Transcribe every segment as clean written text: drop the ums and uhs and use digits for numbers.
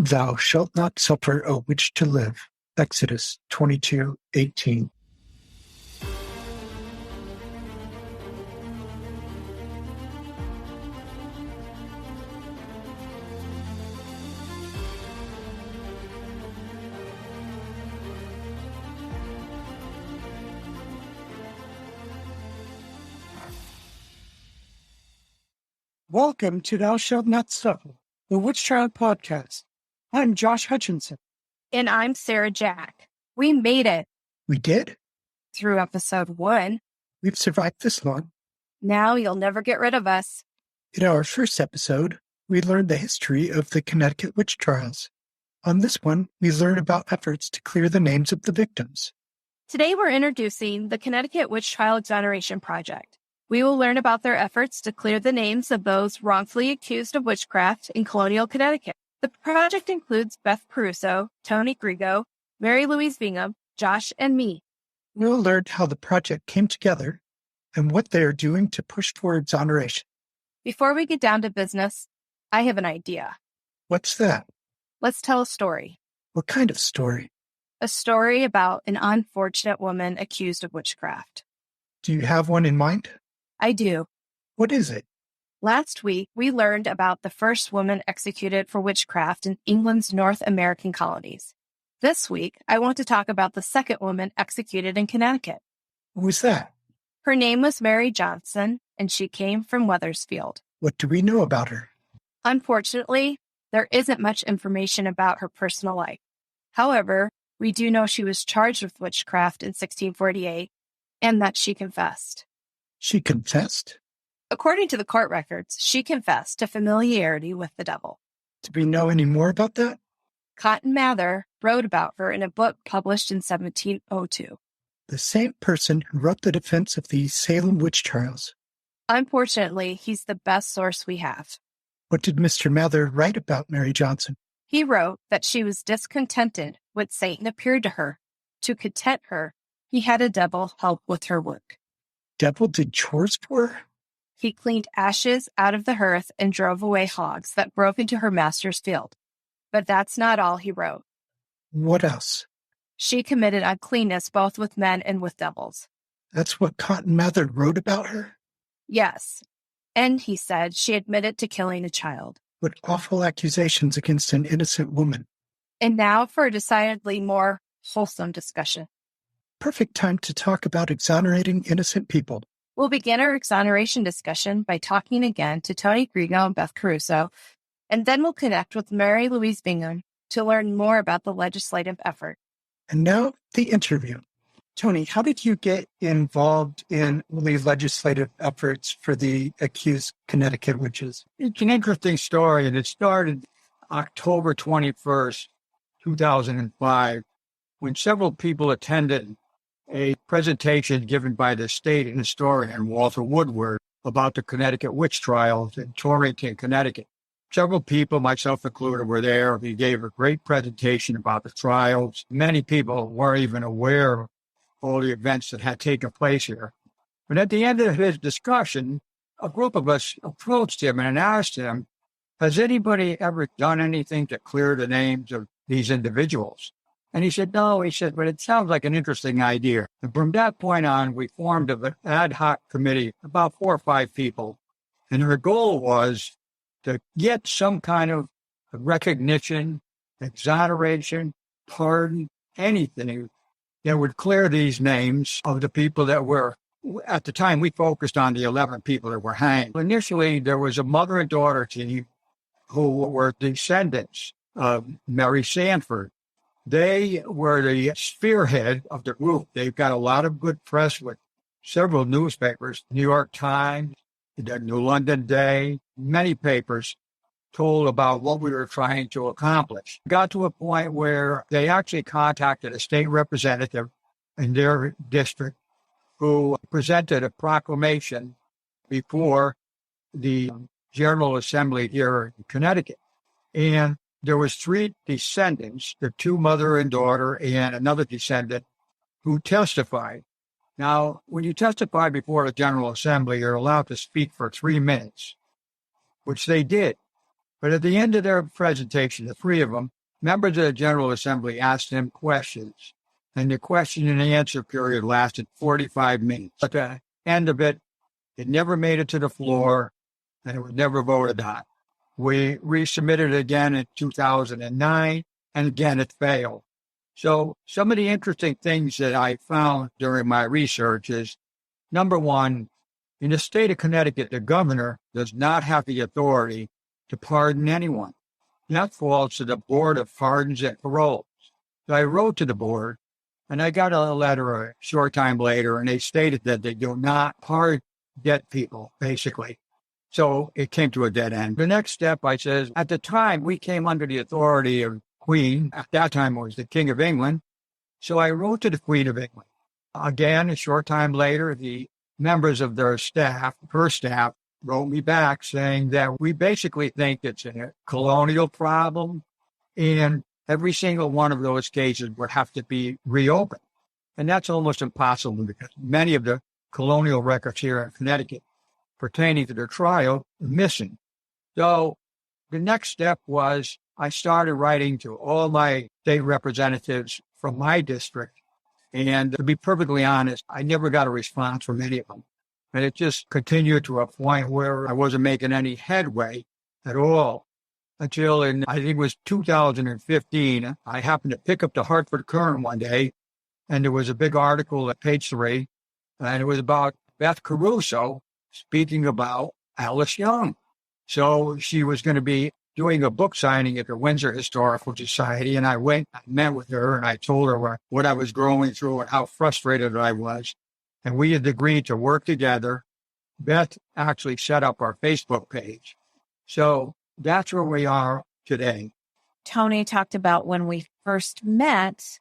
Thou shalt not suffer a witch to live. Exodus 22:18. Welcome to Thou Shalt Not Suffer, the Witch Child Podcast. I'm Josh Hutchinson. And I'm Sarah Jack. We made it. We did? Through episode 1. We've survived this long. Now you'll never get rid of us. In our first episode, we learned the history of the Connecticut witch trials. On this one, we learn about efforts to clear the names of the victims. Today we're introducing the Connecticut Witch Trial Exoneration Project. We will learn about their efforts to clear the names of those wrongfully accused of witchcraft in colonial Connecticut. The project includes Beth Caruso, Tony Griego, Mary-Louise Bingham, Josh, and me. We'll learn how the project came together and what they are doing to push for exoneration. Before we get down to business, I have an idea. What's that? Let's tell a story. What kind of story? A story about an unfortunate woman accused of witchcraft. Do you have one in mind? I do. What is it? Last week, we learned about the first woman executed for witchcraft in England's North American colonies. This week, I want to talk about the second woman executed in Connecticut. Who was that? Her name was Mary Johnson, and she came from Wethersfield. What do we know about her? Unfortunately, there isn't much information about her personal life. However, we do know she was charged with witchcraft in 1648 and that she confessed. She confessed? According to the court records, she confessed to familiarity with the devil. Do we know any more about that? Cotton Mather wrote about her in a book published in 1702. The same person who wrote the defense of the Salem witch trials. Unfortunately, he's the best source we have. What did Mr. Mather write about Mary Johnson? He wrote that she was discontented when Satan appeared to her. To content her, he had a devil help with her work. Devil did chores for her? He cleaned ashes out of the hearth and drove away hogs that broke into her master's field. But that's not all he wrote. What else? She committed uncleanness both with men and with devils. That's what Cotton Mather wrote about her? Yes. And he said she admitted to killing a child. What awful accusations against an innocent woman. And now for a decidedly more wholesome discussion. Perfect time to talk about exonerating innocent people. We'll begin our exoneration discussion by talking again to Tony Griego and Beth Caruso, and then we'll connect with Mary-Louise Bingham to learn more about the legislative effort. And now, the interview. Tony, how did you get involved in the legislative efforts for the accused Connecticut witches? It's an interesting story, and it started October 21st, 2005, when several people attended a presentation given by the state historian Walter Woodward about the Connecticut witch trials in Torrington, Connecticut. Several people, myself included, were there. He gave a great presentation about the trials. Many people weren't even aware of all the events that had taken place here. But at the end of his discussion, a group of us approached him and asked him, has anybody ever done anything to clear the names of these individuals? And he said, no. He said, but it sounds like an interesting idea. And from that point on, we formed an ad hoc committee, about 4 or 5 people. And our goal was to get some kind of recognition, exoneration, pardon, anything that would clear these names of the people that were, at the time, we focused on the 11 people that were hanged. Initially, there was a mother and daughter team who were descendants of Mary Sanford. They were the spearhead of the group. They've got a lot of good press with several newspapers, New York Times, the New London Day, many papers told about what we were trying to accomplish. Got to a point where they actually contacted a state representative in their district who presented a proclamation before the General Assembly here in Connecticut. And there was 3 descendants, the 2 mother and daughter, and another descendant who testified. Now, when you testify before the General Assembly, you're allowed to speak for 3 minutes, which they did. But at the end of their presentation, the three of them, members of the General Assembly asked them questions. And the question and answer period lasted 45 minutes. At the end of it, it never made it to the floor, and it was never voted on. We resubmitted it again in 2009, and again it failed. So some of the interesting things that I found during my research is, number one, in the state of Connecticut, the governor does not have the authority to pardon anyone. That falls to the Board of Pardons and Paroles. So I wrote to the board, and I got a letter a short time later, and they stated that they do not pardon dead people, basically. So it came to a dead end. The next step, I says, at the time, we came under the authority of Queen. At that time, it was the King of England. So I wrote to the Queen of England. Again, a short time later, the members of their staff, her staff, wrote me back saying that we basically think it's a colonial problem, and every single one of those cases would have to be reopened. And that's almost impossible because many of the colonial records here in Connecticut pertaining to the trial are missing. So the next step was I started writing to all my state representatives from my district. And to be perfectly honest, I never got a response from any of them. And it just continued to a point where I wasn't making any headway at all until in, I think it was 2015, I happened to pick up the Hartford Courant one day, and there was a big article at page 3, and it was about Beth Caruso speaking about Alice Young. So she was going to be doing a book signing at the Windsor Historical Society, and I went, I met with her, and I told her what I was going through and how frustrated I was. And we had agreed to work together. Beth actually set up our Facebook page. So that's where we are today. Tony talked about when we first met.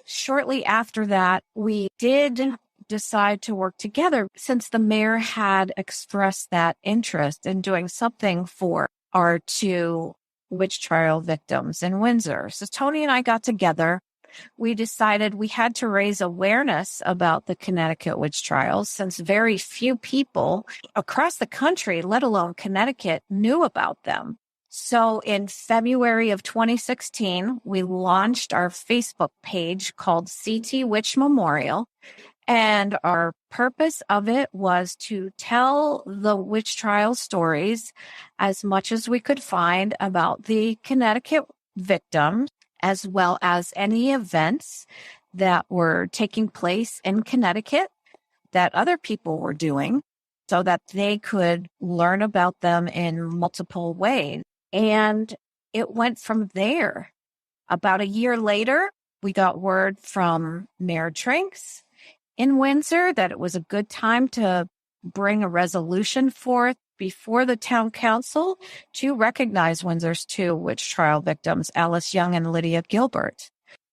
Shortly after that, we did decide to work together since the mayor had expressed that interest in doing something for our 2 witch trial victims in Windsor. So Tony and I got together. We decided we had to raise awareness about the Connecticut witch trials since very few people across the country, let alone Connecticut, knew about them. So in February of 2016, we launched our Facebook page called CT Witch Memorial. And our purpose of it was to tell the witch trial stories as much as we could find about the Connecticut victims, as well as any events that were taking place in Connecticut that other people were doing so that they could learn about them in multiple ways. And it went from there. About a year later, we got word from Mayor Trinks in Windsor that it was a good time to bring a resolution forth before the town council to recognize Windsor's 2 witch trial victims, Alice Young and Lydia Gilbert.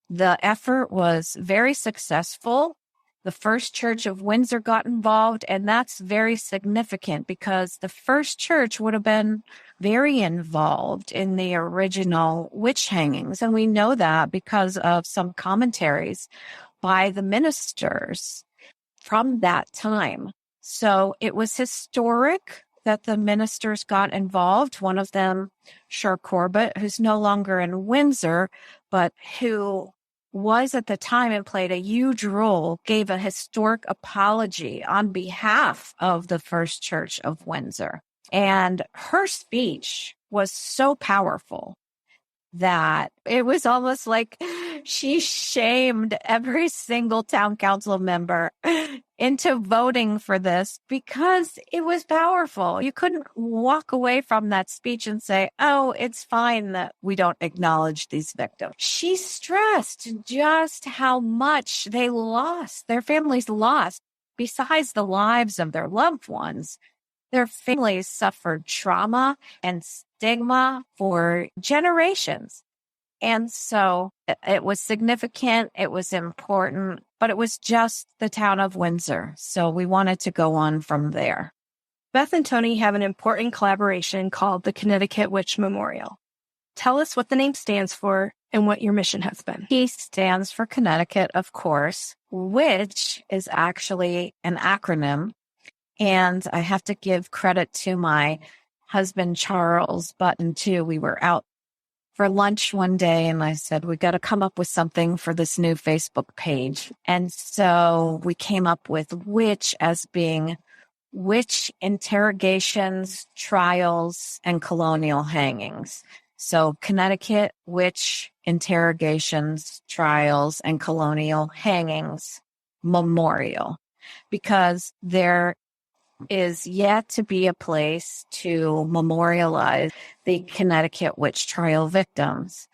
The effort was very successful. The First Church of Windsor got involved, and that's very significant because the First Church would have been very involved in the original witch hangings. And we know that because of some commentaries by the ministers from that time. So it was historic that the ministers got involved. One of them, Cher Corbett, who's no longer in Windsor, but who was at the time and played a huge role, gave a historic apology on behalf of the First Church of Windsor. And her speech was so powerful that it was almost like she shamed every single town council member into voting for this because it was powerful. You couldn't walk away from that speech and say, oh, it's fine that we don't acknowledge these victims. She stressed just how much they lost, their families lost, besides the lives of their loved ones. Their families suffered trauma and stigma for generations. And so it was significant, it was important, but it was just the town of Windsor. So we wanted to go on from there. Beth and Tony have an important collaboration called the Connecticut Witch Memorial. Tell us what the name stands for and what your mission has been. He stands for Connecticut, of course. Witch is actually an acronym. And I have to give credit to my husband, Charles Button, too. We were out for lunch one day and I said, we got to come up with something for this new Facebook page. And so we came up with witch as being witch interrogations, trials, and colonial hangings. So Connecticut witch interrogations, trials, and colonial hangings memorial, because there is yet to be a place to memorialize the Connecticut witch trial victims.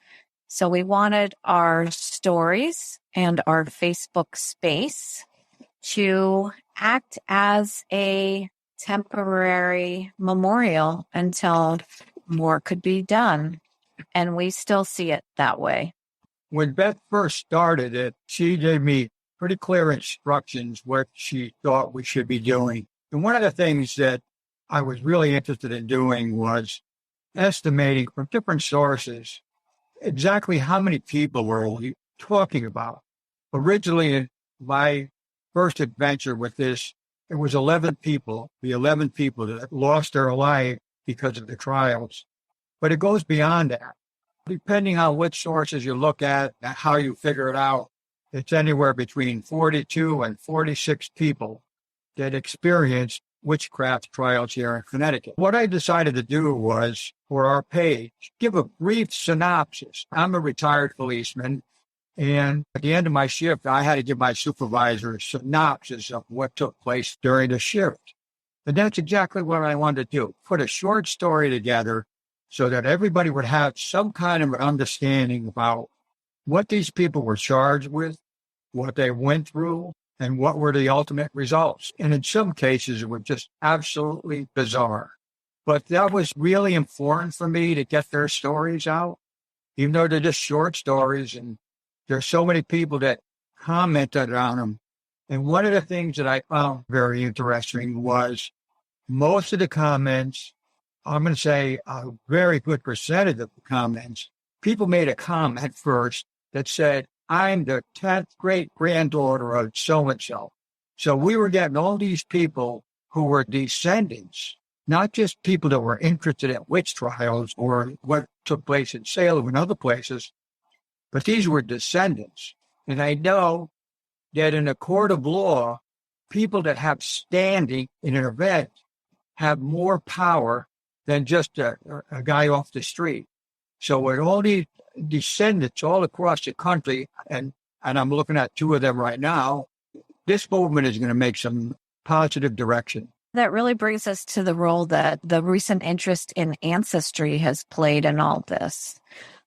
So we wanted our stories and our Facebook space to act as a temporary memorial until more could be done. And we still see it that way. When Beth first started it, she gave me pretty clear instructions what she thought we should be doing. And one of the things that I was really interested in doing was estimating from different sources exactly how many people were we talking about. Originally, my first adventure with this, it was 11 people, the 11 people that lost their life because of the trials. But it goes beyond that. Depending on which sources you look at and how you figure it out, it's anywhere between 42 and 46 people that experienced witchcraft trials here in Connecticut. What I decided to do was, for our page, give a brief synopsis. I'm a retired policeman, and at the end of my shift, I had to give my supervisor a synopsis of what took place during the shift. And that's exactly what I wanted to do, put a short story together so that everybody would have some kind of an understanding about what these people were charged with, what they went through, and what were the ultimate results. And in some cases, it was just absolutely bizarre. But that was really important for me to get their stories out, even though they're just short stories. And there's so many people that commented on them. And one of the things that I found very interesting was most of the comments, I'm going to say a very good percentage of the comments, people made a comment first that said, I'm the 10th great-granddaughter of so-and-so. So we were getting all these people who were descendants, not just people that were interested in witch trials or what took place in Salem and other places, but these were descendants. And I know that in a court of law, people that have standing in an event have more power than just a guy off the street. So with all these descendants all across the country, and I'm looking at two of them right now, this movement is going to make some positive direction. That really brings us to the role that the recent interest in ancestry has played in all this.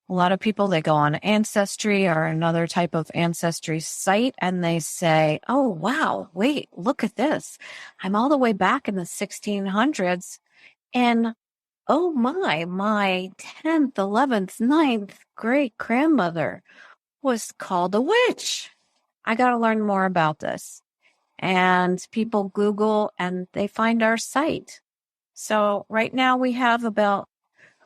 A lot of people, they go on Ancestry or another type of ancestry site and they say, oh, wow, wait, look at this. I'm all the way back in the 1600s and oh my 10th, 11th, 9th great-grandmother was called a witch. I got to learn more about this. And people Google and they find our site. So right now we have about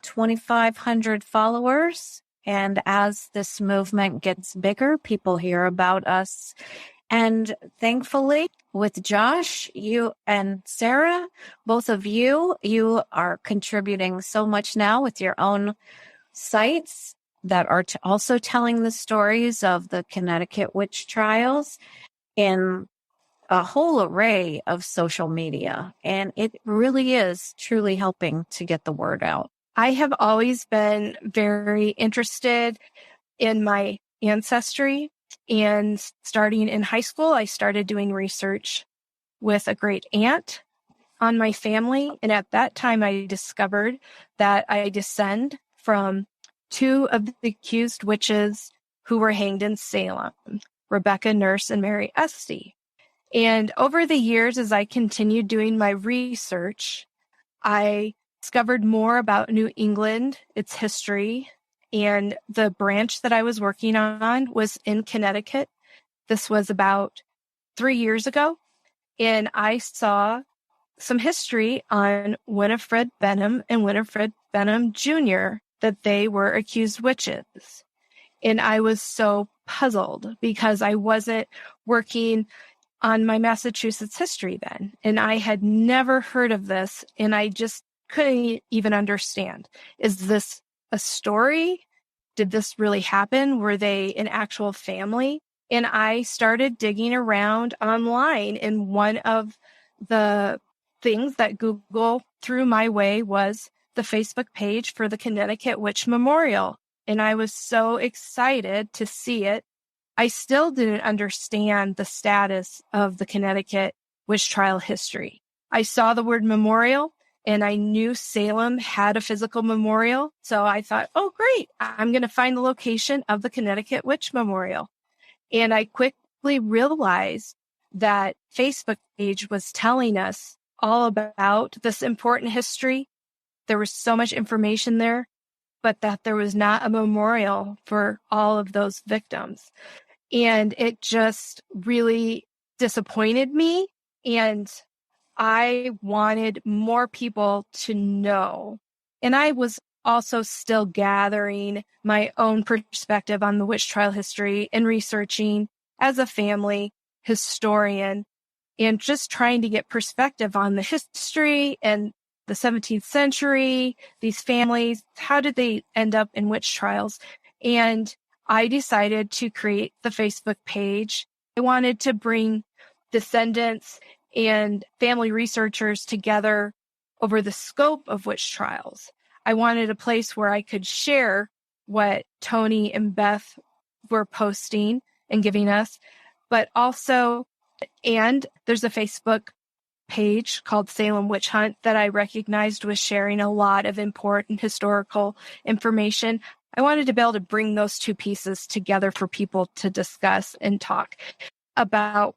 2,500 followers. And as this movement gets bigger, people hear about us. And thankfully, with Josh, you and Sarah, both of you are contributing so much now with your own sites that are also telling the stories of the Connecticut witch trials in a whole array of social media. And it really is truly helping to get the word out. I have always been very interested in my ancestry. And starting in high school, I started doing research with a great aunt on my family. And at that time, I discovered that I descend from two of the accused witches who were hanged in Salem, Rebecca Nurse and Mary Esty. And over the years, as I continued doing my research, I discovered more about New England, its history, and the branch that I was working on was in Connecticut. This was about 3 years ago. And I saw some history on Winifred Bingham and Winifred Bingham Jr., that they were accused witches. And I was so puzzled because I wasn't working on my Massachusetts history then. And I had never heard of this. And I just couldn't even understand. Is this a story? Did this really happen? Were they an actual family? And I started digging around online, and one of the things that Google threw my way was the Facebook page for the Connecticut Witch Memorial. And I was so excited to see it. I still didn't understand the status of the Connecticut witch trial history. I saw the word memorial and I knew Salem had a physical memorial. So I thought, oh, great, I'm going to find the location of the Connecticut Witch Memorial. And I quickly realized that Facebook page was telling us all about this important history. There was so much information there, but that there was not a memorial for all of those victims. And it just really disappointed me. And I wanted more people to know. And I was also still gathering my own perspective on the witch trial history and researching as a family historian and just trying to get perspective on the history and the 17th century, these families, how did they end up in witch trials? And I decided to create the Facebook page. I wanted to bring descendants and family researchers together over the scope of witch trials. I wanted a place where I could share what Tony and Beth were posting and giving us, but also, and there's a Facebook page called Salem Witch Hunt that I recognized was sharing a lot of important historical information. I wanted to be able to bring those two pieces together for people to discuss and talk about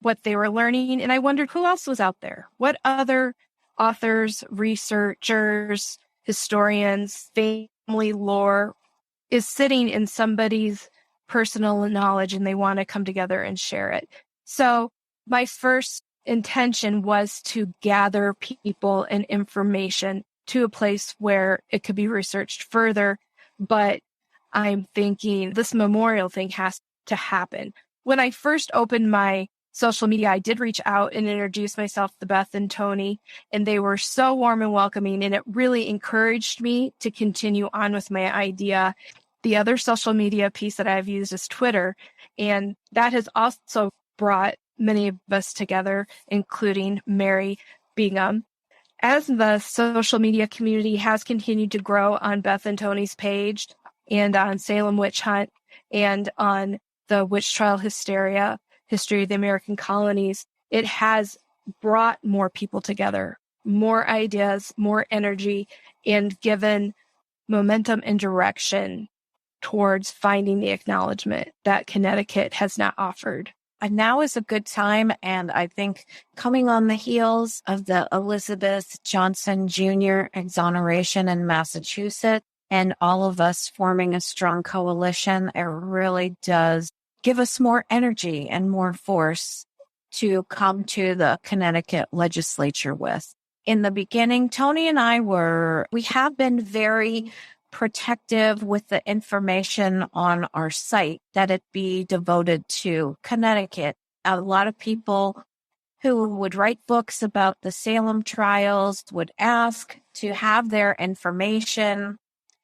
what they were learning. And I wondered who else was out there. What other authors, researchers, historians, family lore is sitting in somebody's personal knowledge and they want to come together and share it. So my first intention was to gather people and information to a place where it could be researched further. But I'm thinking this memorial thing has to happen. When I first opened my social media, I did reach out and introduce myself to Beth and Tony, and they were so warm and welcoming, and it really encouraged me to continue on with my idea. The other social media piece that I've used is Twitter, and that has also brought many of us together, including Mary Bingham. As the social media community has continued to grow on Beth and Tony's page and on Salem Witch Hunt and on the Witch Trial Hysteria, History of the American Colonies, it has brought more people together, more ideas, more energy, and given momentum and direction towards finding the acknowledgement that Connecticut has not offered. And now is a good time. And I think coming on the heels of the Elizabeth Johnson Jr. exoneration in Massachusetts and all of us forming a strong coalition, it really does give us more energy and more force to come to the Connecticut legislature with. In the beginning, Tony and we have been very protective with the information on our site, that it be devoted to Connecticut. A lot of people who would write books about the Salem trials would ask to have their information.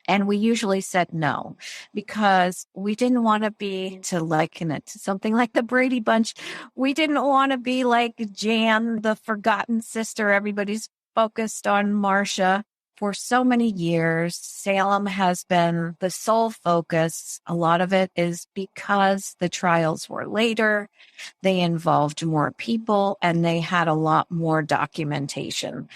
And we usually said no, because we didn't want to liken it to something like the Brady Bunch. We didn't want to be like Jan, the forgotten sister. Everybody's focused on Marcia. For so many years, Salem has been the sole focus. A lot of it is because the trials were later, they involved more people, and they had a lot more documentation.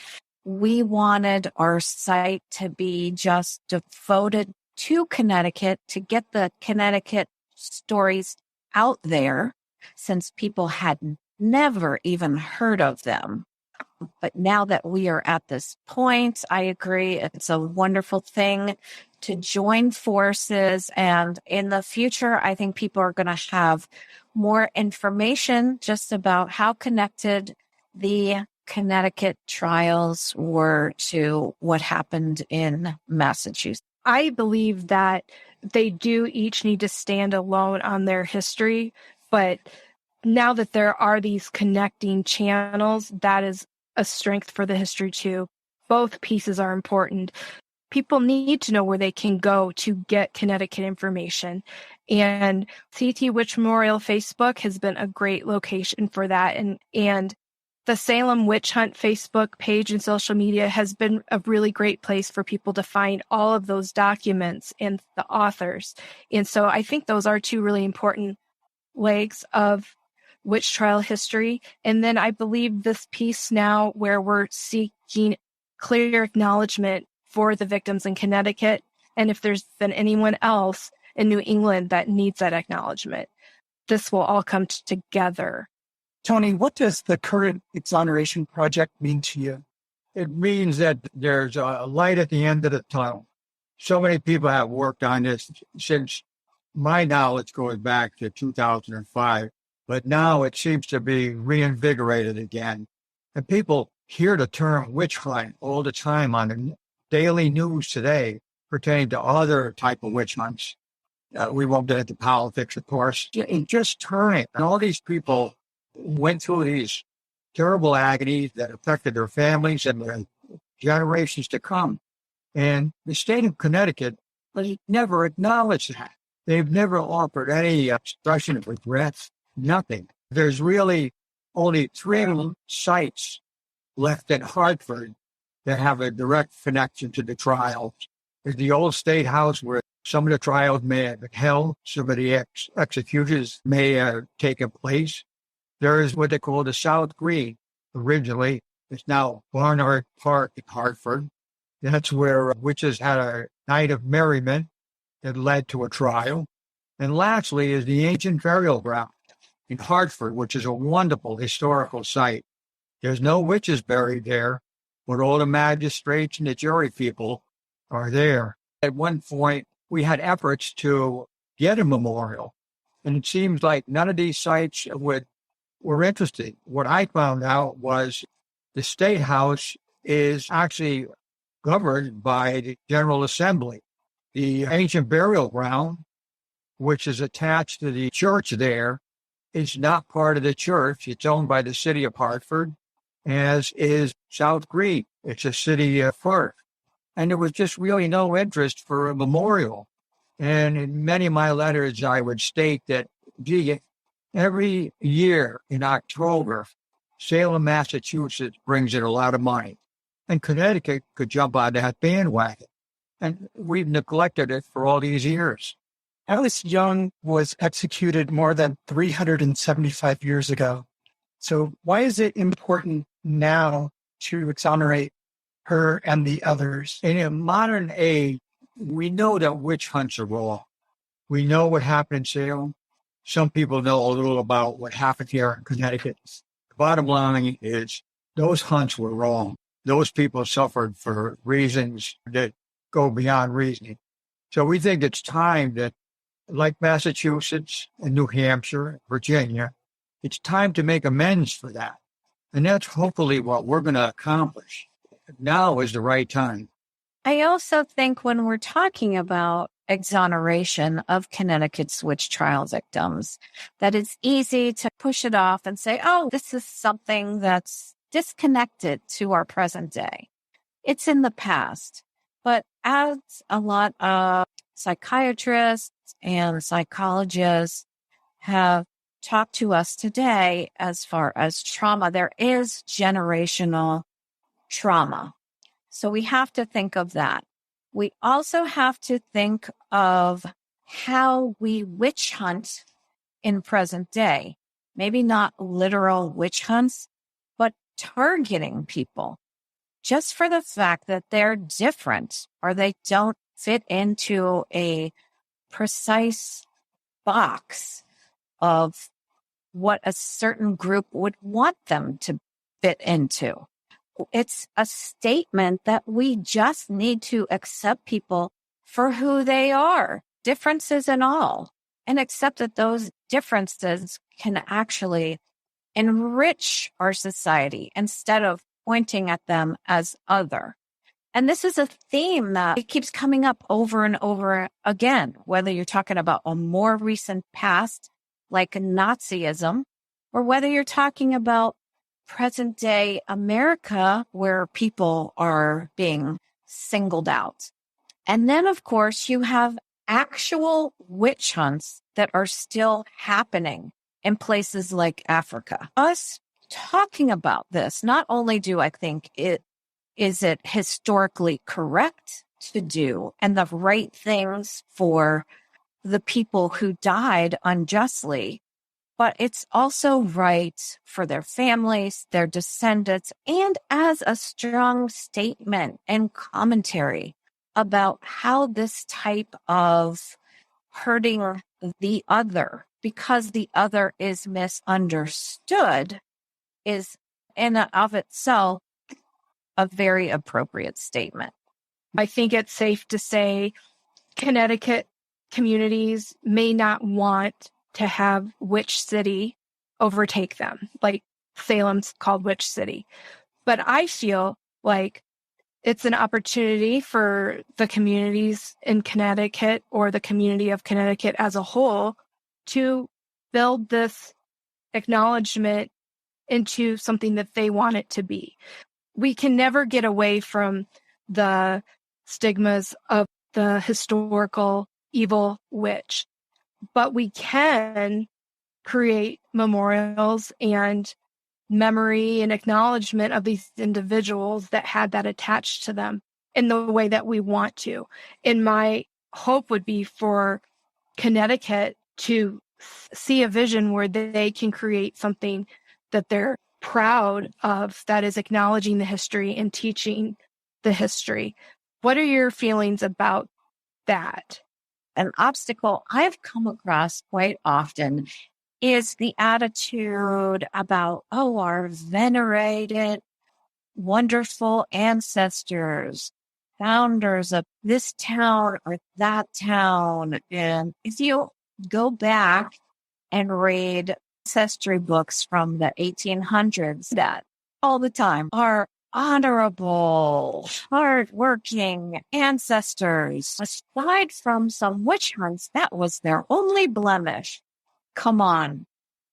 We wanted our site to be just devoted to Connecticut, to get the Connecticut stories out there, since people had never even heard of them. But now that we are at this point, I agree, it's a wonderful thing to join forces. And in the future, I think people are going to have more information just about how connected the Connecticut trials were to what happened in Massachusetts. I believe that they do each need to stand alone on their history, but now that there are these connecting channels, that is a strength for the history too. both pieces are important. People need to know where they can go to get Connecticut information. And CT Witch Memorial Facebook has been a great location for that. And the Salem Witch Hunt Facebook page and social media has been a really great place for people to find all of those documents and the authors. And so I think those are two really important legs of witch trial history. And then I believe this piece now where we're seeking clear acknowledgement for the victims in Connecticut, and if there's been anyone else in New England that needs that acknowledgement, this will all come together. Tony, what does the current Exoneration project mean to you? It means that there's a light at the end of the tunnel. So many people have worked on this since my knowledge goes back to 2005, but now it seems to be reinvigorated again. And people hear the term witch hunt all the time on the daily news today pertaining to other type of witch hunts. We won't get into politics, of course. Just turning. And all these people went through these terrible agonies that affected their families and their generations to come. And the state of Connecticut has never acknowledged that. They've never offered any expression of regret, nothing. There's really only 3 sites left in Hartford that have a direct connection to the trials. There's the old State House where some of the trials may have been held, some of the executions may have taken place. There is what they call the South Green. Originally, it's now Barnard Park in Hartford. That's where witches had a night of merriment that led to a trial. And lastly is the ancient burial ground in Hartford, which is a wonderful historical site. There's no witches buried there, but all the magistrates and the jury people are there. At one point, we had efforts to get a memorial, and it seems like none of these sites were interested. What I found out was the State House is actually governed by the General Assembly. The ancient burial ground, which is attached to the church there, is not part of the church. It's owned by the city of Hartford, as is South Green. It's a city park. And there was just really no interest for a memorial. And in many of my letters, I would state that, every year in October, Salem, Massachusetts brings in a lot of money. And Connecticut could jump on that bandwagon. And we've neglected it for all these years. Alice Young was executed more than 375 years ago. So why is it important now to exonerate her and the others? In a modern age, we know that witch hunts are wrong. We know what happened in Salem. Some people know a little about what happened here in Connecticut. The bottom line is those hunts were wrong. Those people suffered for reasons that go beyond reasoning. So we think it's time that, like Massachusetts and New Hampshire, Virginia, it's time to make amends for that. And that's hopefully what we're going to accomplish. Now is the right time. I also think when we're talking about exoneration of Connecticut's witch trial victims, that it's easy to push it off and say, oh, this is something that's disconnected to our present day. It's in the past. But as a lot of psychiatrists and psychologists have talked to us today, as far as trauma, there is generational trauma. So we have to think of that. We also have to think of how we witch hunt in present day. Maybe not literal witch hunts, but targeting people just for the fact that they're different or they don't fit into a precise box of what a certain group would want them to fit into. It's a statement that we just need to accept people for who they are, differences and all, and accept that those differences can actually enrich our society instead of pointing at them as other. And this is a theme that it keeps coming up over and over again, whether you're talking about a more recent past, like Nazism, or whether you're talking about present day America where people are being singled out. And then, of course, you have actual witch hunts that are still happening in places like Africa. Us talking about this, not only do I think it historically correct to do and the right things for the people who died unjustly, but it's also right for their families, their descendants, and as a strong statement and commentary about how this type of hurting the other, because the other is misunderstood, is in and of itself a very appropriate statement. I think it's safe to say Connecticut communities may not want to have Witch City overtake them, like Salem's called Witch City. But I feel like it's an opportunity for the communities in Connecticut or the community of Connecticut as a whole to build this acknowledgement into something that they want it to be. We can never get away from the stigmas of the historical evil witch, but we can create memorials and memory and acknowledgement of these individuals that had that attached to them in the way that we want to. And my hope would be for Connecticut to see a vision where they can create something that they're proud of, that is acknowledging the history and teaching the history. What are your feelings about that? An obstacle I've come across quite often is the attitude about, oh, our venerated, wonderful ancestors, founders of this town or that town. And if you go back and read ancestry books from the 1800s, that all the time are honorable, hardworking ancestors. Aside from some witch hunts, that was their only blemish. Come on,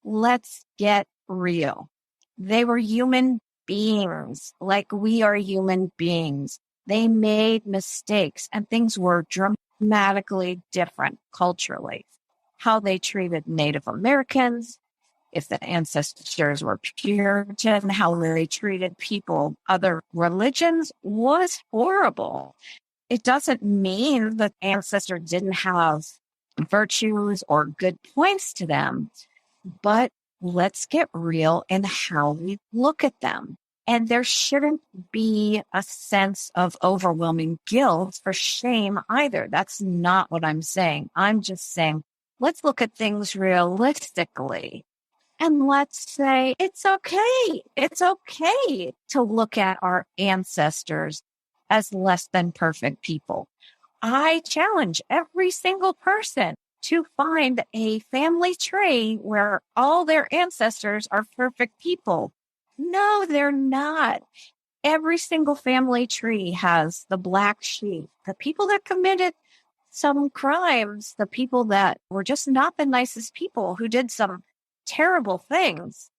let's get real. They were human beings, like we are human beings. They made mistakes and things were dramatically different culturally. How they treated Native Americans, if the ancestors were Puritan, how they treated people, other religions, was horrible. It doesn't mean that ancestors didn't have virtues or good points to them, but let's get real in how we look at them. And there shouldn't be a sense of overwhelming guilt or shame either. That's not what I'm saying. I'm just saying, let's look at things realistically. And let's say it's okay. It's okay to look at our ancestors as less than perfect people. I challenge every single person to find a family tree where all their ancestors are perfect people. No, they're not. Every single family tree has the black sheep, the people that committed some crimes, the people that were just not the nicest people who did some terrible things.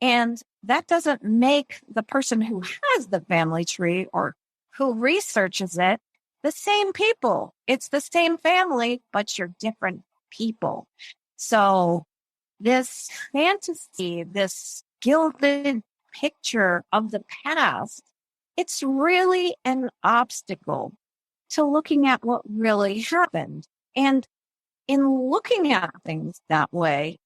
And that doesn't make the person who has the family tree or who researches it the same people. It's the same family, but you're different people. So this fantasy, this gilded picture of the past, it's really an obstacle to looking at what really happened. And in looking at things that way,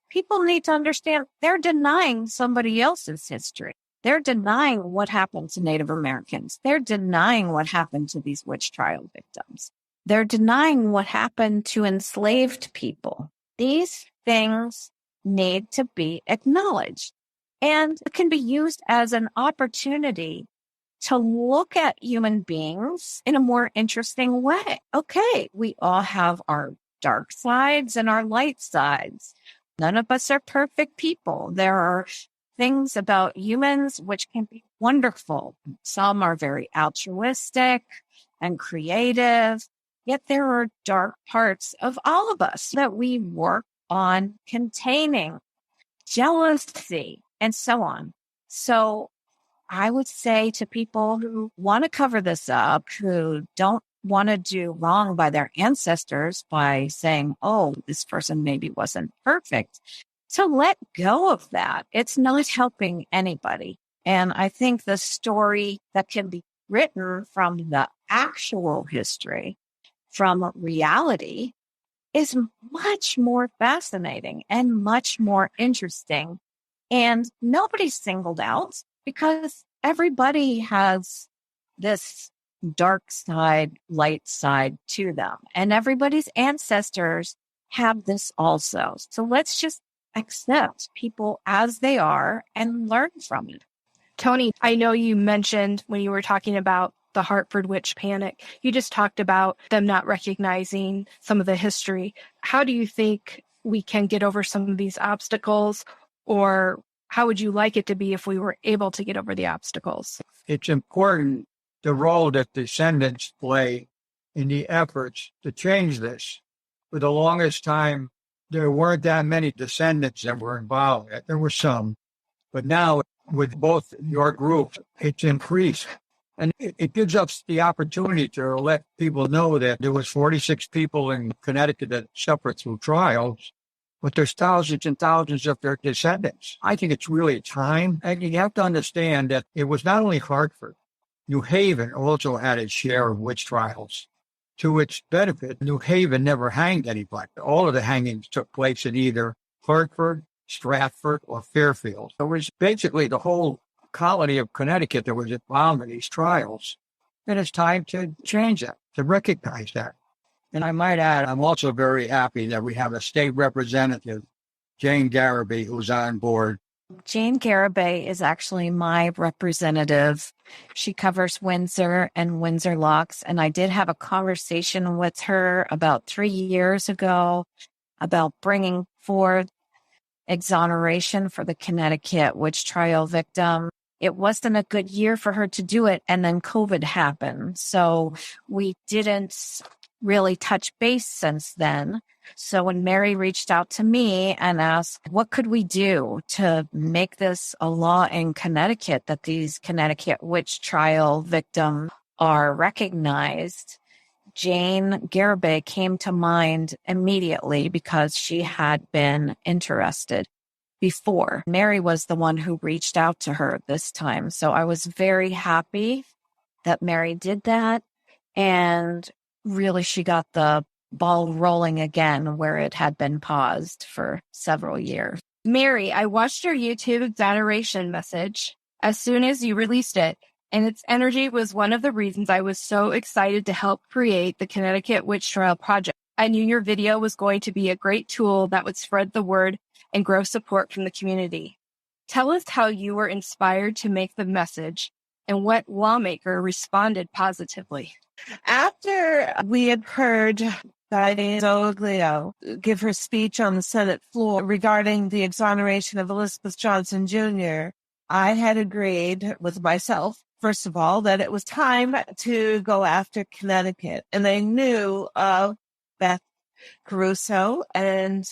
people need to understand they're denying somebody else's history. They're denying what happened to Native Americans. They're denying what happened to these witch trial victims. They're denying what happened to enslaved people. These things need to be acknowledged and it can be used as an opportunity to look at human beings in a more interesting way. Okay, we all have our dark sides and our light sides. None of us are perfect people. There are things about humans which can be wonderful. Some are very altruistic and creative, yet there are dark parts of all of us that we work on containing, jealousy, and so on. So I would say to people who want to cover this up, who don't want to do wrong by their ancestors by saying, oh, this person maybe wasn't perfect, to let go of that. It's not helping anybody. And I think the story that can be written from the actual history, from reality, is much more fascinating and much more interesting. And nobody's singled out because everybody has this dark side, light side to them. And everybody's ancestors have this also. So let's just accept people as they are and learn from it. Tony, I know you mentioned when you were talking about the Hartford witch panic, you just talked about them not recognizing some of the history. How do you think we can get over some of these obstacles, or how would you like it to be if we were able to get over the obstacles? It's important the role that descendants play in the efforts to change this. For the longest time, there weren't that many descendants that were involved. There were some, but now with both your groups, it's increased. And it gives us the opportunity to let people know that there was 46 people in Connecticut that suffered through trials, but there's thousands and thousands of their descendants. I think it's really time. And you have to understand that it was not only Hartford. New Haven also had its share of witch trials. To its benefit, New Haven never hanged anybody. All of the hangings took place in either Hartford, Stratford, or Fairfield. It was basically the whole colony of Connecticut that was involved in these trials. And it's time to change that, to recognize that. And I might add, I'm also very happy that we have a state representative, Jane Garibay, who's on board. Jane Garibay is actually my representative. She covers Windsor and Windsor Locks. And I did have a conversation with her about 3 years ago about bringing forth exoneration for the Connecticut witch trial victim. It wasn't a good year for her to do it. And then COVID happened. So we didn't really touch base since then. So when Mary reached out to me and asked, what could we do to make this a law in Connecticut that these Connecticut witch trial victims are recognized? Jane Garibay came to mind immediately because she had been interested before. Mary was the one who reached out to her this time. So I was very happy that Mary did that. And really, she got the ball rolling again where it had been paused for several years. Mary, I watched your YouTube Exoneration message as soon as you released it, and its energy was one of the reasons I was so excited to help create the Connecticut Witch Trial Project. I knew your video was going to be a great tool that would spread the word and grow support from the community. Tell us how you were inspired to make the message and what lawmaker responded positively. After we had heard Tony Griego give her speech on the Senate floor regarding the exoneration of Elizabeth Johnson Jr., I had agreed with myself, first of all, that it was time to go after Connecticut. And I knew of Beth Caruso, and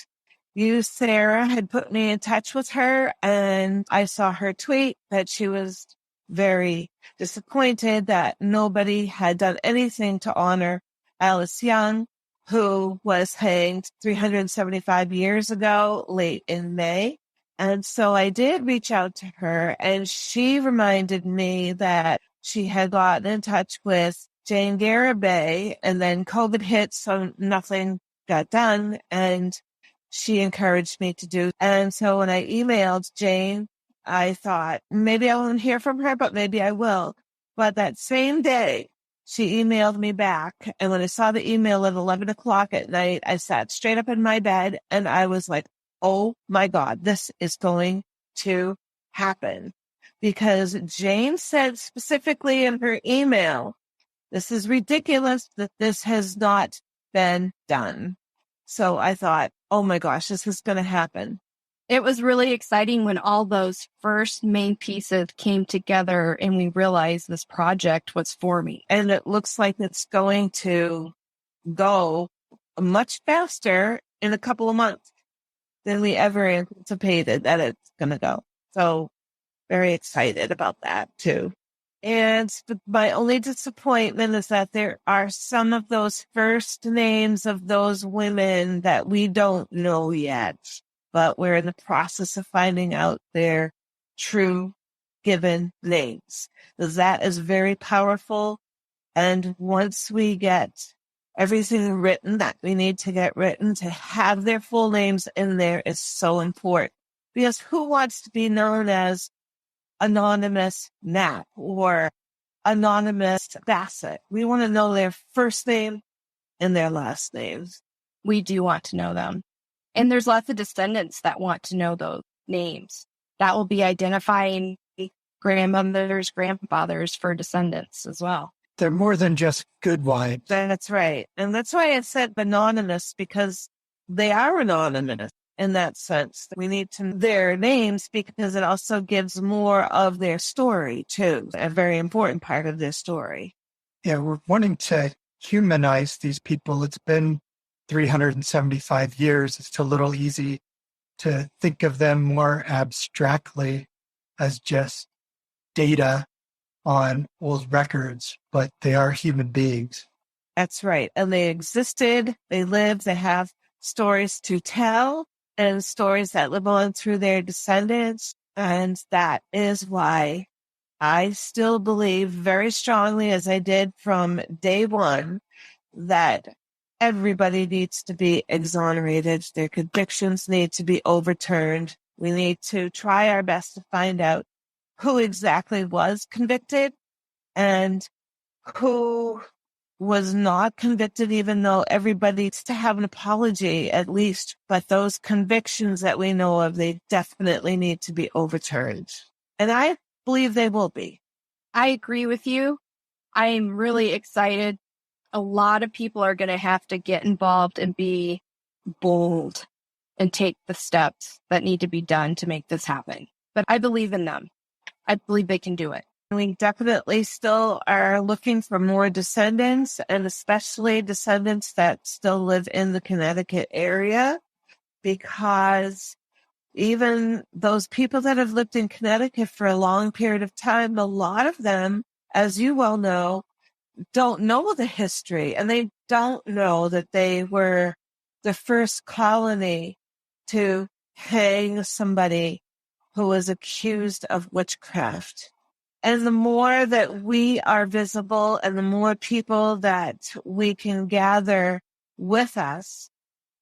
you, Sarah, had put me in touch with her, and I saw her tweet that she was very disappointed that nobody had done anything to honor Alice Young, who was hanged 375 years ago, late in May. And so I did reach out to her, and she reminded me that she had gotten in touch with Jane Garibay, and then COVID hit, so nothing got done, and she encouraged me to do. And so when I emailed Jane, I thought, maybe I won't hear from her, but maybe I will. But that same day, she emailed me back. And when I saw the email at 11 o'clock at night, I sat straight up in my bed and I was like, oh my God, this is going to happen. Because Jane said specifically in her email, this is ridiculous that this has not been done. So I thought, oh my gosh, this is going to happen. It was really exciting when all those first main pieces came together and we realized this project was for me. And it looks like it's going to go much faster in a couple of months than we ever anticipated that it's going to go. So very excited about that too. And my only disappointment is that there are some of those first names of those women that we don't know yet, but we're in the process of finding out their true given names. Because that is very powerful. And once we get everything written that we need to get written, to have their full names in there is so important. Because who wants to be known as Anonymous Nat or Anonymous Bassett? We want to know their first name and their last names. We do want to know them. And there's lots of descendants that want to know those names. That will be identifying grandmothers, grandfathers for descendants as well. They're more than just good wives. That's right. And that's why I said anonymous, because they are anonymous in that sense. We need to know their names because it also gives more of their story too, a very important part of their story. Yeah, we're wanting to humanize these people. It's been 375 years. It's a little easy to think of them more abstractly as just data on old records, but they are human beings. That's right. And they existed, they lived, they have stories to tell and stories that live on through their descendants. And that is why I still believe very strongly, as I did from day one, that everybody needs to be exonerated. Their convictions need to be overturned. We need to try our best to find out who exactly was convicted and who was not convicted, even though everybody needs to have an apology at least. But those convictions that we know of, they definitely need to be overturned. And I believe they will be. I agree with you. I'm really excited. A lot of people are going to have to get involved and be bold and take the steps that need to be done to make this happen. But I believe in them. I believe they can do it. We definitely still are looking for more descendants, and especially descendants that still live in the Connecticut area, because even those people that have lived in Connecticut for a long period of time, a lot of them, as you well know, don't know the history, and they don't know that they were the first colony to hang somebody who was accused of witchcraft. And the more that we are visible and the more people that we can gather with us,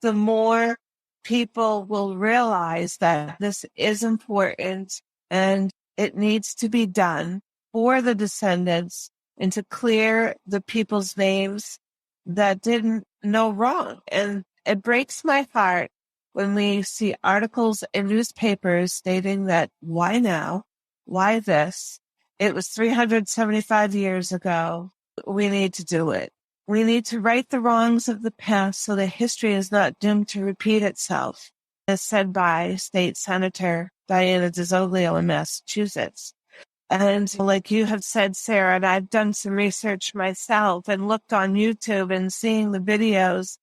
the more people will realize that this is important and it needs to be done for the descendants and to clear the people's names that didn't know wrong. And it breaks my heart when we see articles in newspapers stating that why now? Why this? It was 375 years ago. We need to do it. We need to right the wrongs of the past so that history is not doomed to repeat itself, as said by State Senator Diana DeZoglio in Massachusetts. And like you have said, Sarah, and I've done some research myself and looked on YouTube and seeing the videos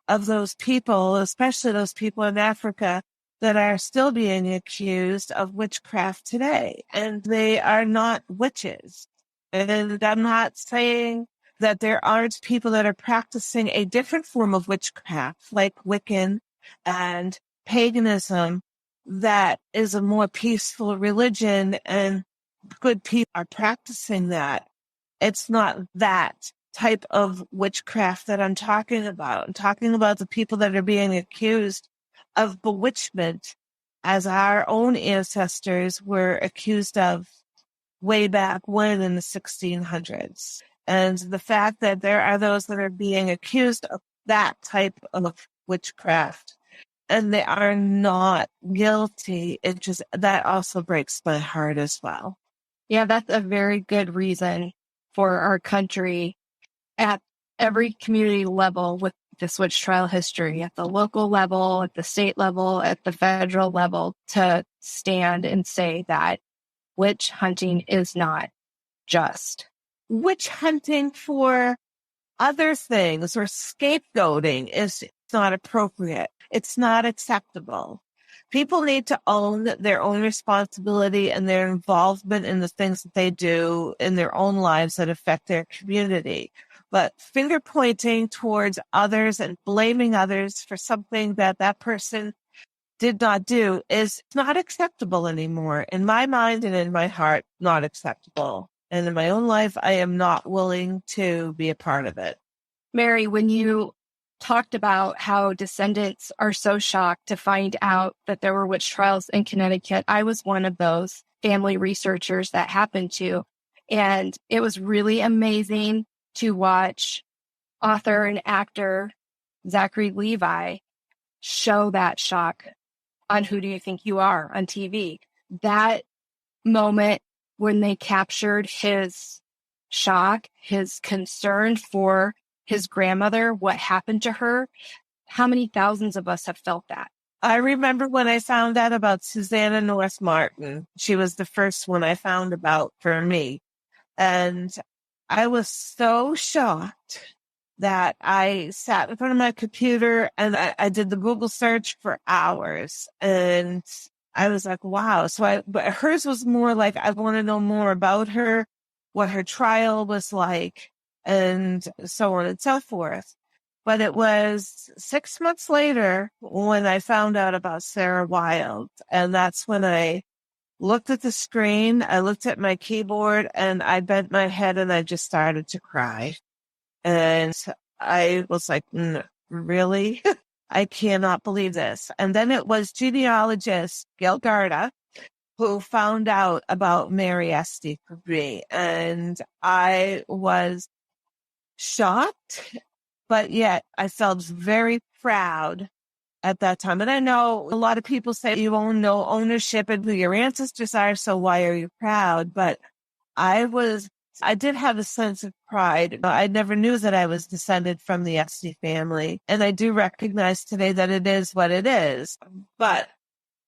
of those people, especially those people in Africa that are still being accused of witchcraft today. And they are not witches. And I'm not saying that there aren't people that are practicing a different form of witchcraft, like Wiccan and paganism, that is a more peaceful religion, and good people are practicing that. It's not that type of witchcraft that I'm talking about. I'm talking about the people that are being accused of bewitchment, as our own ancestors were accused of way back when in the 1600s. And the fact that there are those that are being accused of that type of witchcraft and they are not guilty, that also breaks my heart as well. Yeah, that's a very good reason for our country at every community level with this witch trial history, at the local level, at the state level, at the federal level, to stand and say that witch hunting is not just. Witch hunting for other things or scapegoating is not appropriate. It's not acceptable. People need to own their own responsibility and their involvement in the things that they do in their own lives that affect their community. But finger pointing towards others and blaming others for something that that person did not do is not acceptable anymore. In my mind and in my heart, not acceptable. And in my own life, I am not willing to be a part of it. Mary, when you talked about how descendants are so shocked to find out that there were witch trials in Connecticut, I was one of those family researchers that happened to. And it was really amazing to watch author and actor Zachary Levi show that shock on Who Do You Think You Are on TV. That moment when they captured his shock, his concern for his grandmother, what happened to her, how many thousands of us have felt that? I remember when I found out about Susanna North Martin. She was the first one I found about for me. And I was so shocked that I sat in front of my computer and I did the Google search for hours. And I was like, wow. But hers was more like, I want to know more about her, what her trial was like, and so on and so forth. But it was 6 months later when I found out about Sarah Wilde. And that's when I looked at the screen, I looked at my keyboard, and I bent my head and I just started to cry. And I was like, really? I cannot believe this. And then it was genealogist Gail Garda who found out about Mary Esty for me. And I was shocked, but yet I felt very proud at that time. And I know a lot of people say you own no ownership in who your ancestors are, so why are you proud? But I did have a sense of pride. I never knew that I was descended from the Esty family. And I do recognize today that it is what it is. But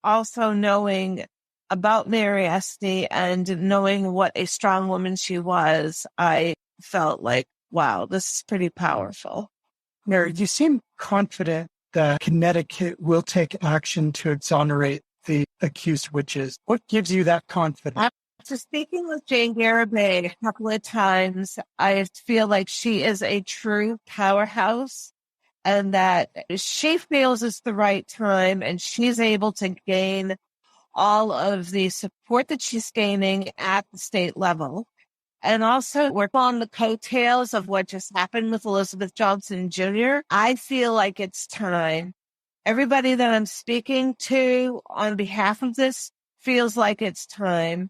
also knowing about Mary Esty and knowing what a strong woman she was, I felt like, wow, this is pretty powerful. Mary, you seem confident that Connecticut will take action to exonerate the accused witches. What gives you that confidence? After speaking with Jane Garibay a couple of times, I feel like she is a true powerhouse and that she feels it's the right time and she's able to gain all of the support that she's gaining at the state level. And also work on the coattails of what just happened with Elizabeth Johnson Jr. I feel like it's time. Everybody that I'm speaking to on behalf of this feels like it's time.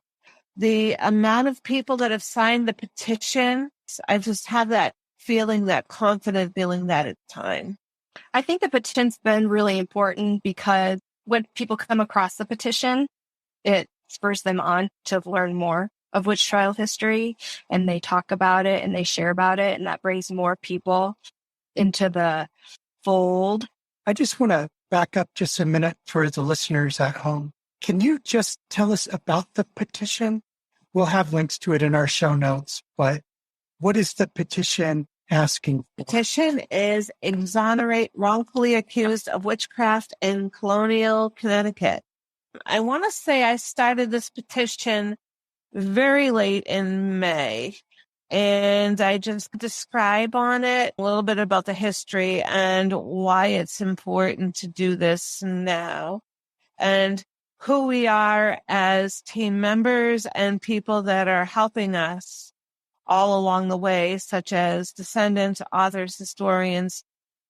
The amount of people that have signed the petition, I just have that feeling, that confident feeling that it's time. I think the petition's been really important because when people come across the petition, it spurs them on to learn more of witch trial history, and they talk about it and they share about it, and that brings more people into the fold. I just want to back up just a minute for the listeners at home. Can you just tell us about the petition? We'll have links to it in our show notes, but what is the petition asking for? Petition is exonerate wrongfully accused of witchcraft in colonial Connecticut. I want to say I started this petition very late in May, and I just describe on it a little bit about the history and why it's important to do this now and who we are as team members and people that are helping us all along the way, such as descendants, authors, historians,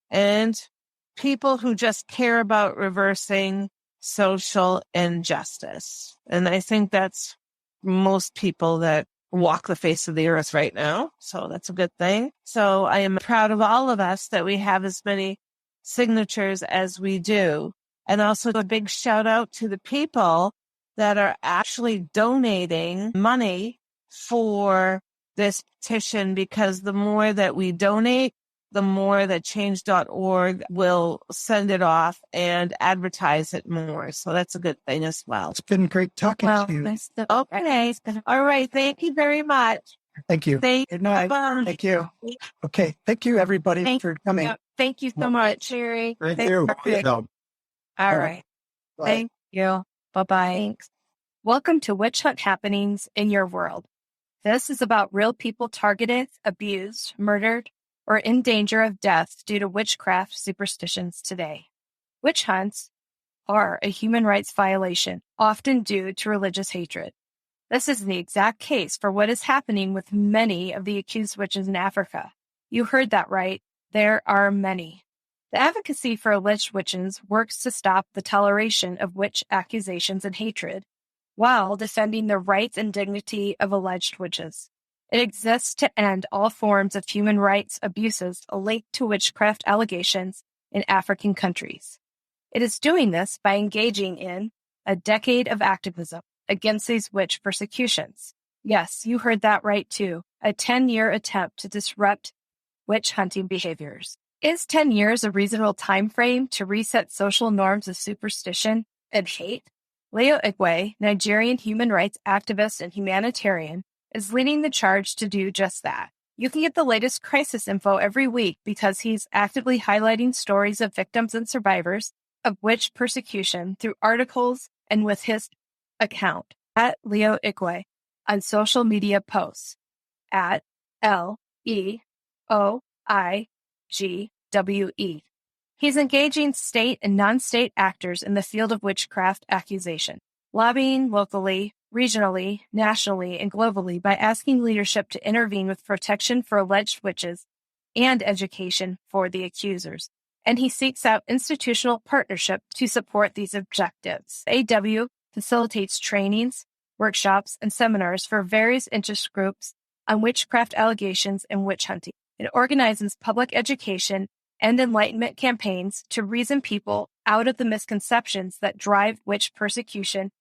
and people who just care about reversing social injustice. And I think that's most people that walk the face of the earth right now. So that's a good thing. So I am proud of all of us that we have as many signatures as we do. And also a big shout out to the people that are actually donating money for this petition, because the more that we donate, the more that change.org will send it off and advertise it more. So that's a good thing as well. It's been great talking to you. Okay. All right. Thank you very much. Thank you. Good night. Thank you. Okay. Thank you, everybody, for coming. Thank you so much, Sherry. Thank you. All right. Thank you. Bye-bye. Thanks. Welcome to Witch Hunt Happenings in Your World. This is about real people targeted, abused, murdered, or in danger of death due to witchcraft superstitions today. Witch hunts are a human rights violation, often due to religious hatred. This is the exact case for what is happening with many of the accused witches in Africa. You heard that right. There are many. The advocacy for alleged witches works to stop the toleration of witch accusations and hatred, while defending the rights and dignity of alleged witches. It exists to end all forms of human rights abuses linked to witchcraft allegations in African countries. It is doing this by engaging in a decade of activism against these witch persecutions. Yes, you heard that right too. A 10-year attempt to disrupt witch hunting behaviors. Is 10 years a reasonable time frame to reset social norms of superstition and hate? Leo Igwe, Nigerian human rights activist and humanitarian, is leading the charge to do just that. You can get the latest crisis info every week because he's actively highlighting stories of victims and survivors of witch persecution through articles and with his account at Leo Igwe on social media posts at LEOIGWE. He's engaging state and non-state actors in the field of witchcraft accusation, lobbying locally, regionally, nationally, and globally by asking leadership to intervene with protection for alleged witches and education for the accusers. And he seeks out institutional partnership to support these objectives. AW facilitates trainings, workshops, and seminars for various interest groups on witchcraft allegations and witch hunting. It organizes public education and enlightenment campaigns to reason people out of the misconceptions that drive witch persecution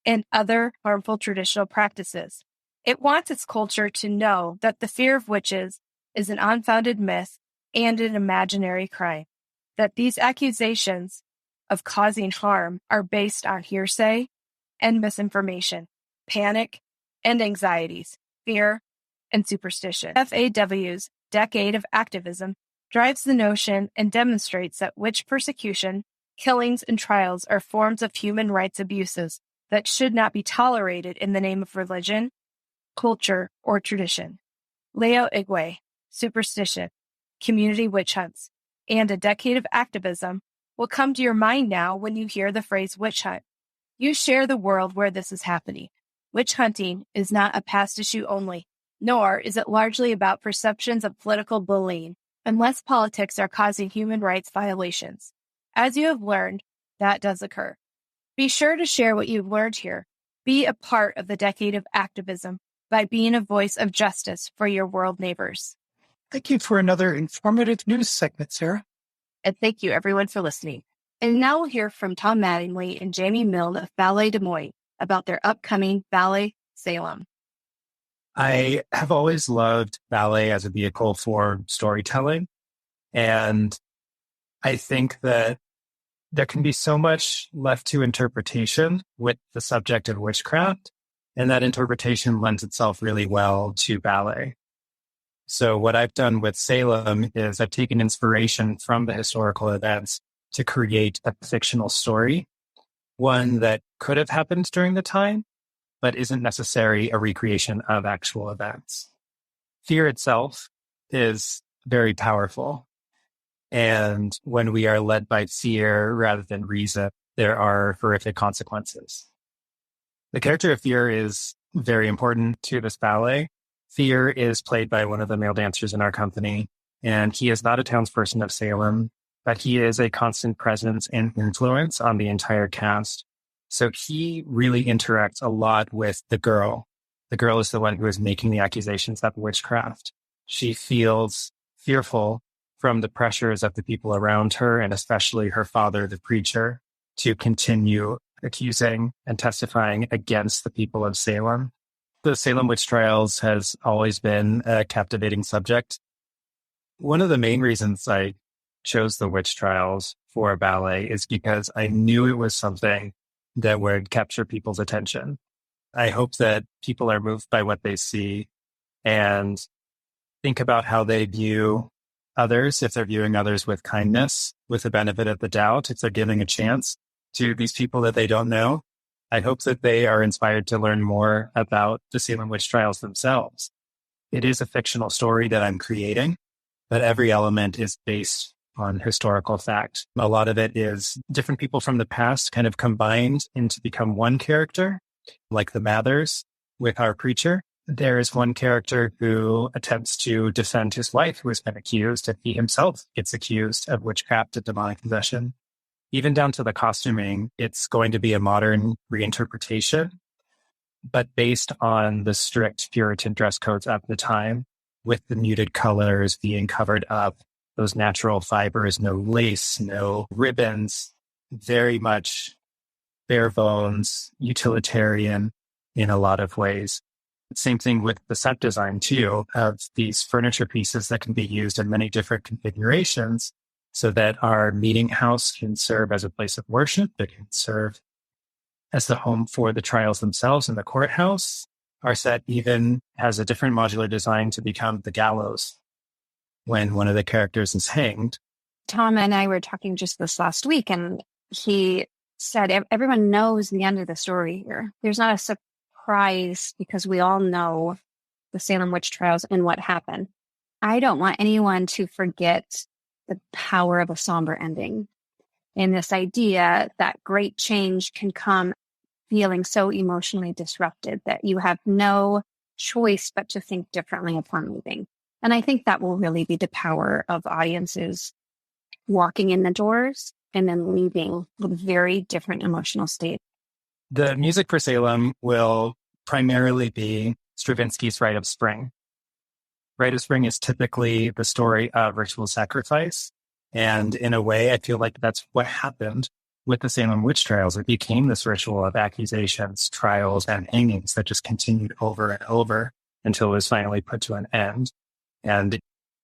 and other harmful traditional practices. It wants its culture to know that the fear of witches is an unfounded myth and an imaginary crime, that these accusations of causing harm are based on hearsay and misinformation, panic and anxieties, fear and superstition. FAW's decade of activism drives the notion and demonstrates that witch persecution, killings, and trials are forms of human rights abuses that should not be tolerated in the name of religion, culture, or tradition. Leo Igwe, Superstition, Community Witch Hunts, and a decade of activism will come to your mind now when you hear the phrase witch hunt. You share the world where this is happening. Witch hunting is not a past issue only, nor is it largely about perceptions of political bullying, unless politics are causing human rights violations. As you have learned, that does occur. Be sure to share what you've learned here. Be a part of the decade of activism by being a voice of justice for your world neighbors. Thank you for another informative news segment, Sarah. And thank you, everyone, for listening. And now we'll hear from Tom Mattingly and Jamie Milne of Ballet Des Moines about their upcoming Ballet Salem. I have always loved ballet as a vehicle for storytelling. And I think that there can be so much left to interpretation with the subject of witchcraft, and that interpretation lends itself really well to ballet. So what I've done with Salem is I've taken inspiration from the historical events to create a fictional story, one that could have happened during the time, but isn't necessarily a recreation of actual events. Fear itself is very powerful. And when we are led by fear rather than reason, there are horrific consequences. The character of Fear is very important to this ballet. Fear is played by one of the male dancers in our company, and he is not a townsperson of Salem, but he is a constant presence and influence on the entire cast. So he really interacts a lot with the girl. The girl is the one who is making the accusations of witchcraft. She feels fearful from the pressures of the people around her, and especially her father, the preacher, to continue accusing and testifying against the people of Salem. The Salem witch trials has always been a captivating subject. One of the main reasons I chose the witch trials for a ballet is because I knew it was something that would capture people's attention. I hope that people are moved by what they see and think about how they view others, if they're viewing others with kindness, with the benefit of the doubt, if they're giving a chance, to these people that they don't know. I hope that they are inspired to learn more about the Salem witch trials themselves. It is a fictional story that I'm creating, but every element is based on historical fact. A lot of it is different people from the past kind of combined into become one character, like the Mathers with our preacher. There is one character who attempts to defend his wife who has been accused, and he himself gets accused of witchcraft and demonic possession. Even down to the costuming, it's going to be a modern reinterpretation, but based on the strict Puritan dress codes of the time, with the muted colors being covered up, those natural fibers, no lace, no ribbons, very much bare bones, utilitarian in a lot of ways. Same thing with the set design too, of these furniture pieces that can be used in many different configurations so that our meeting house can serve as a place of worship. It can serve as the home for the trials themselves in the courthouse. Our set even has a different modular design to become the gallows when one of the characters is hanged. Tom and I were talking just this last week, and he said everyone knows the end of the story here. There's not a surprise because we all know the Salem witch trials and what happened. I don't want anyone to forget the power of a somber ending and this idea that great change can come feeling so emotionally disrupted that you have no choice but to think differently upon leaving. And I think that will really be the power of audiences walking in the doors and then leaving with a very different emotional state. The music for Salem will primarily be Stravinsky's Rite of Spring. Rite of Spring is typically the story of ritual sacrifice. And in a way, I feel like that's what happened with the Salem witch trials. It became this ritual of accusations, trials, and hangings that just continued over and over until it was finally put to an end. And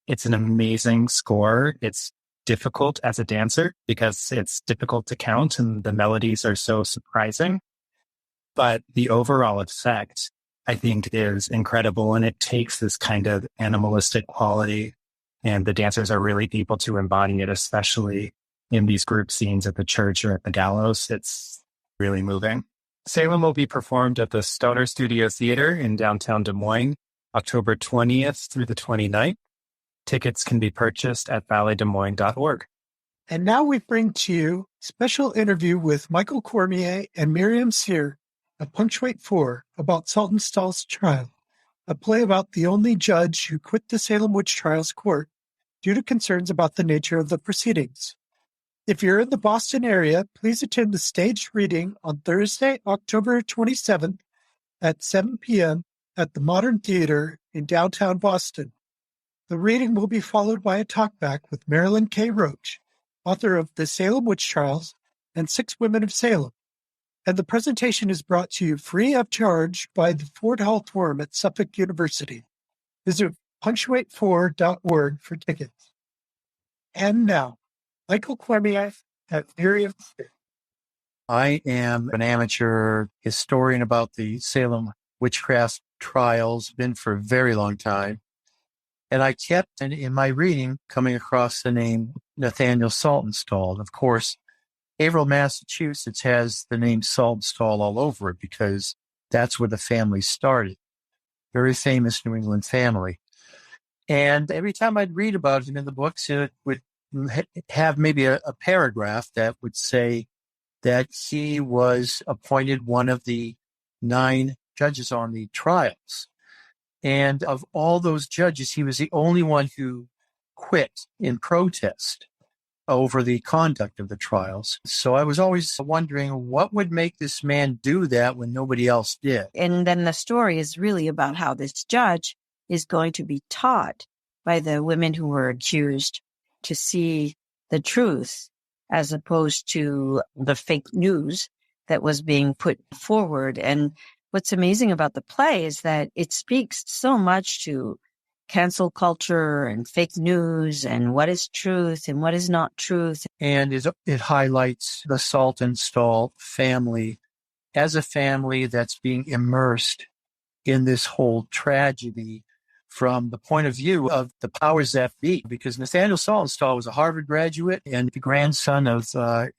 it's an amazing score. It's difficult as a dancer because it's difficult to count and the melodies are so surprising. But the overall effect, I think, is incredible. And it takes this kind of animalistic quality, and the dancers are really able to embody it, especially in these group scenes at the church or at the gallows. It's really moving. Salem will be performed at the Stoner Studio Theater in downtown Des Moines, October 20th through the 29th. Tickets can be purchased at balletdesmoines.org. And now we bring to you a special interview with Michael Cormier and Miriam Sear of Punctuate 4 about Saltonstall's trial, a play about the only judge who quit the Salem witch trials court due to concerns about the nature of the proceedings. If you're in the Boston area, please attend the staged reading on Thursday, October 27th at 7 p.m. at the Modern Theater in downtown Boston. The reading will be followed by a talkback with Marilyn K. Roach, author of The Salem Witch Trials and Six Women of Salem. And the presentation is brought to you free of charge by the Ford Hall Forum at Suffolk University. Visit punctuate4.org for tickets. And now, Michael Cormier at Miriam Sear. I am an amateur historian about the Salem witchcraft trials, been for a very long time. And I kept, in my reading, coming across the name Nathaniel Saltonstall. Of course, Haverhill, Massachusetts has the name Saltonstall all over it because that's where the family started. Very famous New England family. And every time I'd read about him in the books, it would have maybe a paragraph that would say that he was appointed one of the 9 judges on the trials. And of all those judges, he was the only one who quit in protest over the conduct of the trials. So I was always wondering what would make this man do that when nobody else did. And then the story is really about how this judge is going to be taught by the women who were accused to see the truth as opposed to the fake news that was being put forward. And what's amazing about the play is that it speaks so much to cancel culture and fake news and what is truth and what is not truth. And it highlights the Saltonstall family as a family that's being immersed in this whole tragedy from the point of view of the powers that be, because Nathaniel Saltonstall was a Harvard graduate and the grandson of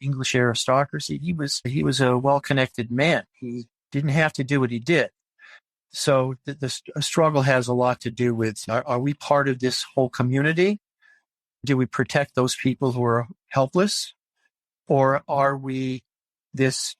English aristocracy. He was a well-connected man. He didn't have to do what he did. So the struggle has a lot to do with, are we part of this whole community? Do we protect those people who are helpless? Or are we this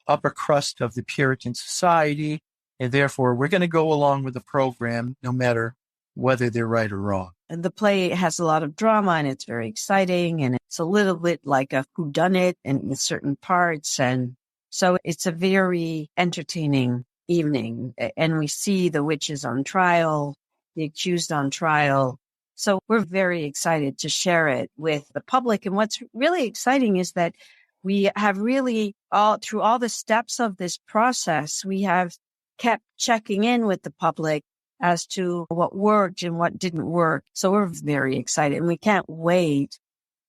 upper crust of the Puritan society, and therefore we're going to go along with the program no matter whether they're right or wrong? And the play has a lot of drama, and it's very exciting, and it's a little bit like a whodunit in certain parts. And so it's a very entertaining evening, and we see the witches on trial, the accused on trial. So we're very excited to share it with the public. And what's really exciting is that we have really through all the steps of this process, we have kept checking in with the public as to what worked and what didn't work. So we're very excited, and we can't wait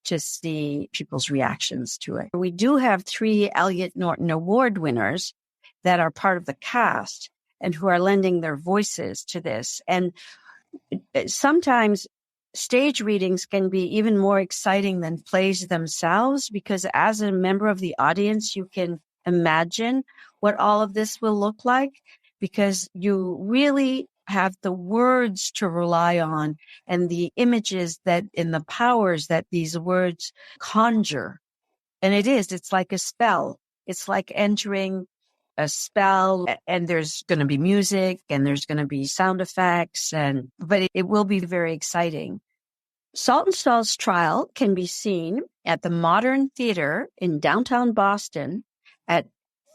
to see people's reactions to it. We do have 3 Elliot Norton Award winners that are part of the cast and who are lending their voices to this. And sometimes stage readings can be even more exciting than plays themselves, because as a member of the audience, you can imagine what all of this will look like, because you really have the words to rely on and the images that in the powers that these words conjure. And it's like a spell. It's like entering a spell, and there's going to be music and there's going to be sound effects, but it will be very exciting. Saltonstall's trial can be seen at the Modern Theater in downtown Boston at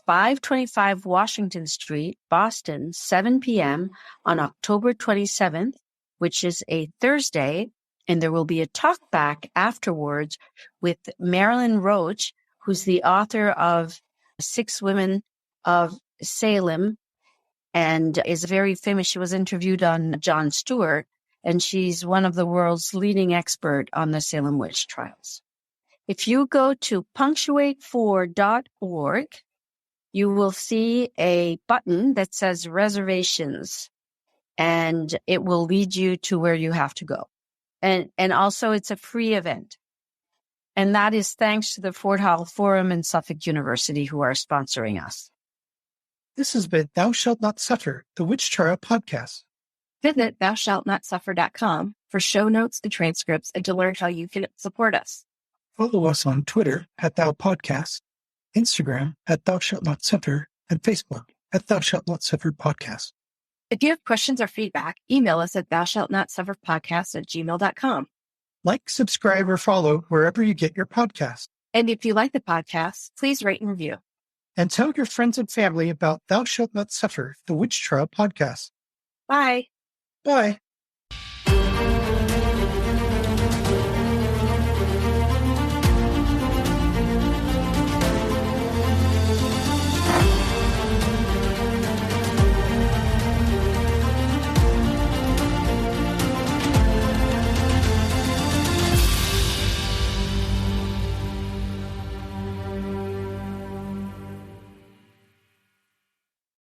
525 Washington Street, Boston, 7 p.m. on October 27th, which is a Thursday. And there will be a talk back afterwards with Marilyn Roach, who's the author of 6 Women of Salem and is very famous. She was interviewed on Jon Stewart, and she's one of the world's leading expert on the Salem witch trials. If you go to punctuate4.org, you will see a button that says reservations, and it will lead you to where you have to go. And also it's a free event. And that is thanks to the Fort Howell Forum and Suffolk University, who are sponsoring us. This has been Thou Shalt Not Suffer, the Witch Trial Podcast. Visit thoushallnotsuffer.com for show notes and transcripts and to learn how you can support us. Follow us on Twitter at Thou Podcast, Instagram at Thou Shalt Not Suffer, and Facebook at Thou Shalt Not Suffer Podcast. If you have questions or feedback, email us at thoushallnotsufferpodcast@gmail.com. Like, subscribe, or follow wherever you get your podcasts. And if you like the podcast, please rate and review. And tell your friends and family about Thou Shalt Not Suffer, the Witch Trial Podcast. Bye. Bye.